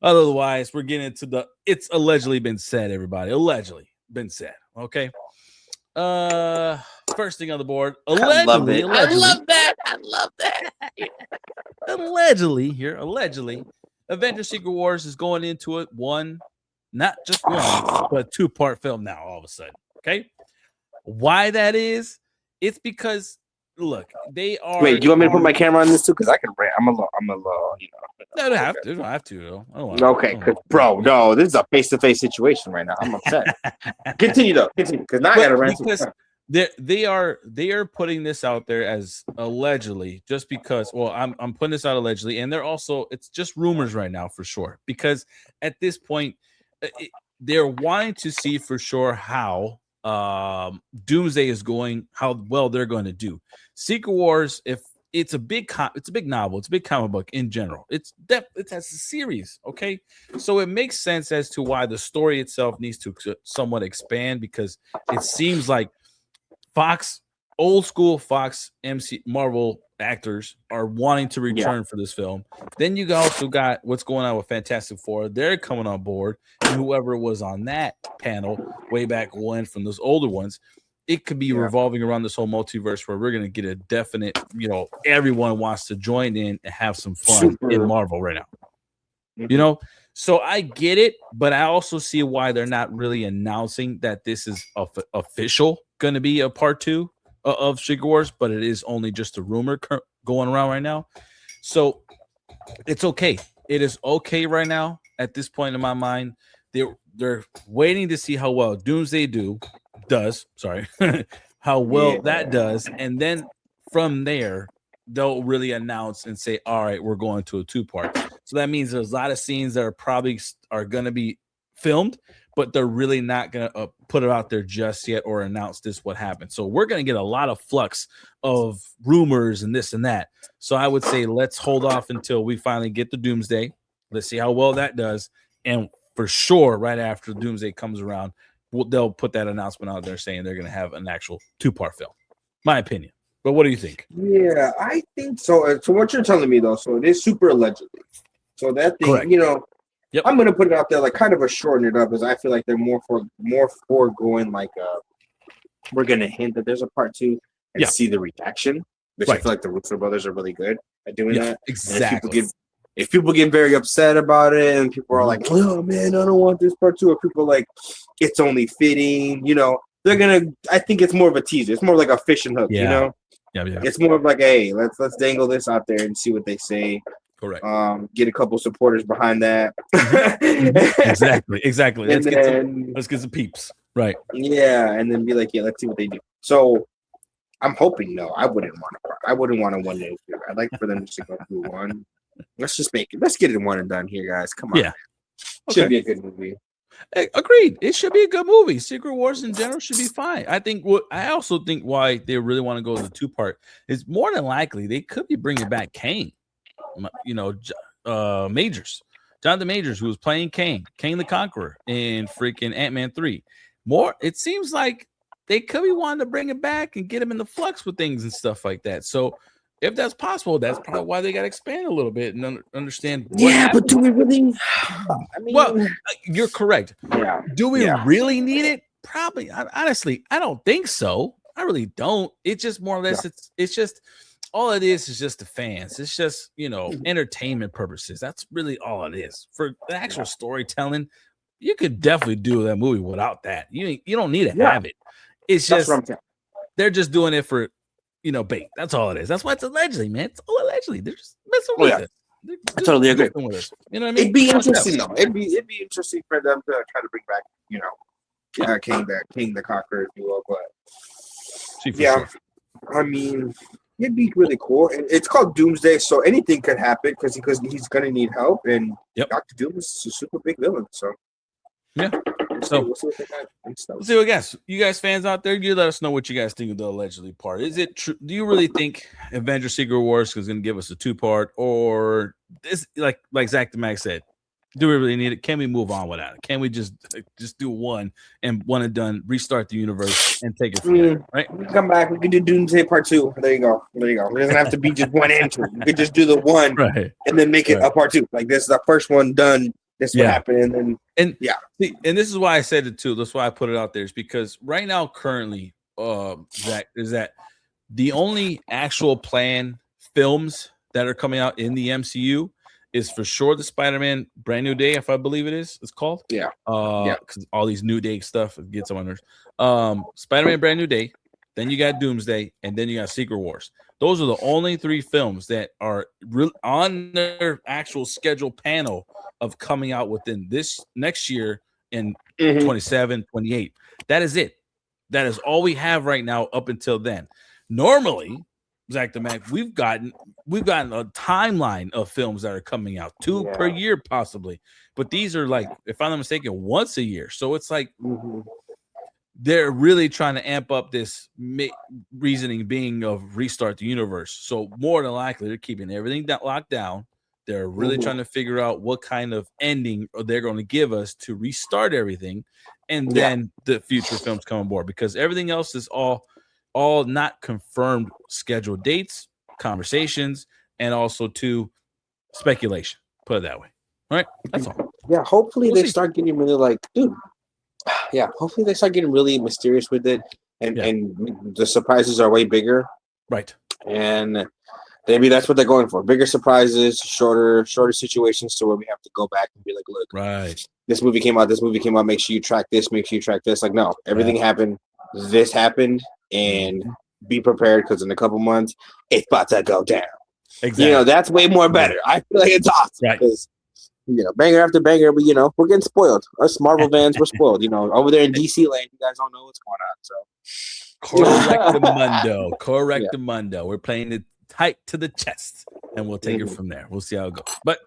Otherwise, we're getting into the. It's allegedly been said. Everybody, allegedly been said. Okay. First thing on the board. I love Allegedly, it. I allegedly, love that. I love that. allegedly. Here, allegedly, Avengers: Secret Wars is going into it. One, not just one, but two-part film now. All of a sudden, okay. Why that is? It's because look, they are. Wait, do you want me to put my camera on this too? Because I can rant. I'm a little, No, they don't have to. They don't have to. Though. I don't want. Okay, because bro, no, this is a face-to-face situation right now. I'm upset. Continue though, continue, because now I gotta rant. Because they are putting this out there as allegedly, just because. Well, I'm putting this out allegedly, and they're also it's just rumors right now for sure. Because at this point, they're wanting to see for sure how Doomsday is going, how well they're going to do. Secret Wars, if it's a big novel, it's a big comic book in general. It has a series, okay? So it makes sense as to why the story itself needs to somewhat expand, because it seems like Fox, old school Fox Marvel actors are wanting to return for this film. Then you also got what's going on with Fantastic Four. They're coming on board, and whoever was on that panel way back when from those older ones, it could be revolving around this whole multiverse where we're going to get a definite, everyone wants to join in and have some fun in Marvel right now. So I get it, but I also see why they're not really announcing that this is official going to be a part 2 of Secret Wars, but it is only just a rumor going around right now. So it's okay. It is okay right now at this point in my mind. They're waiting to see how well Doomsday does. Sorry, how well that does, and then from there they'll really announce and say, "All right, we're going to a 2-part." So that means there's a lot of scenes that are going to be filmed, but they're really not going to put it out there just yet or announce this what happened. So we're going to get a lot of flux of rumors and this and that. So I would say let's hold off until we finally get the Doomsday. Let's see how well that does. And for sure, right after Doomsday comes around, they'll put that announcement out there saying they're going to have an actual 2-part film. My opinion. But what do you think? Yeah, I think so. So what you're telling me, though, so it is super allegedly. So that thing, Correct. Yep. I'm gonna put it out there, like kind of a shorten it up, because I feel like they're more for going like we're gonna hint that there's a part 2 and see the reaction, which I feel like the Russo brothers are really good at doing that. Exactly. If people get very upset about it and people are like, "Oh man, I don't want this part 2," or people are like, "It's only fitting," they're gonna. I think it's more of a teaser. It's more like a fishing hook, Yeah. It's more of like, hey, let's dangle this out there and see what they say. Correct. Get a couple supporters behind that. Exactly. Let's get some peeps. Right. Yeah, and then be like, yeah, let's see what they do. So I'm hoping no, I wouldn't want a 1 day. I'd like for them to go through one. Let's get it one and done here, guys. Come on. Yeah. Should be a good movie. Agreed. It should be a good movie. Secret Wars in general should be fine. I also think why they really want to go to the 2-part is more than likely they could be bringing back Kane. Majors, Jonathan Majors, who was playing Kane the Conqueror in freaking Ant-Man 3. It seems like they could be wanting to bring it back and get him in the flux with things and stuff like that. So if that's possible, that's probably why they got to expand a little bit and understand. But do we really? Well, you're correct. Yeah. Do we really need it? Probably. Honestly, I don't think so. I really don't. It's just more or less. It's just. All it is just the fans. It's just, entertainment purposes. That's really all it is. For the actual storytelling, you could definitely do that movie without that. You don't need to have it. It's just they're just doing it for, bait. That's all it is. That's why it's allegedly, man. It's all allegedly. They're just messing with it. I totally agree. With us. You know what I mean? It'd be interesting though. It'd be interesting for them to try to bring back, King the Conqueror, if you will. But Sure. I mean. It'd be really cool. And it's called Doomsday, so anything could happen because he's gonna need help. And Dr. Doom is a super big villain. So we'll see what guys. You guys fans out there, you let us know what you guys think of the allegedly part. Is it true? Do you really think Avengers Secret Wars is gonna give us a 2-part, or is like Zach the Mag said? Do we really need it? Can we move on without it? Can we just do one and done, restart the universe and take it from there, right? We come back. We can do Doomsday Part 2. There you go. It doesn't have to be just one entry. We could just do the one and then make it a Part 2. Like this is the first one done. this what happened, and then see, and this is why I said it too. That's why I put it out there, is because right now, currently, Zach, is that the only actual planned films that are coming out in the MCU is for sure the Spider-Man Brand New Day, if I believe it's called. Yeah. Because all these New Day stuff gets on my nerves. Spider-Man Brand New Day, then you got Doomsday, and then you got Secret Wars. Those are the only 3 films that are on their actual schedule panel of coming out within this next year in 27, 28. That is it. That is all we have right now up until then. Normally, Zach the Mac, we've gotten a timeline of films that are coming out 2 per year possibly, but these are like, if I'm not mistaken, once a year. So it's like they're really trying to amp up this reasoning being of restart the universe. So more than likely, they're keeping everything locked down. They're really trying to figure out what kind of ending they're going to give us to restart everything, and then the future films come on board, because everything else is all not confirmed scheduled dates, conversations, and also to speculation. Put it that way. All right, that's all. Yeah, hopefully they start getting really like, dude. Yeah, hopefully they start getting really mysterious with it, and the surprises are way bigger. Right. And maybe that's what they're going for: bigger surprises, shorter situations, to where we have to go back and be like, look, right, this movie came out. Make sure you track this. Make sure you track this. Like, no, everything happened. This happened, and be prepared, because in a couple months it's about to go down. Exactly. You know, that's way more better. I feel like it's awesome, right? Because banger after banger, but we're getting spoiled. Us Marvel fans were spoiled. Over there in DC land, you guys don't know what's going on. So correctamundo. We're playing it tight to the chest, and we'll take it from there. We'll see how it goes. But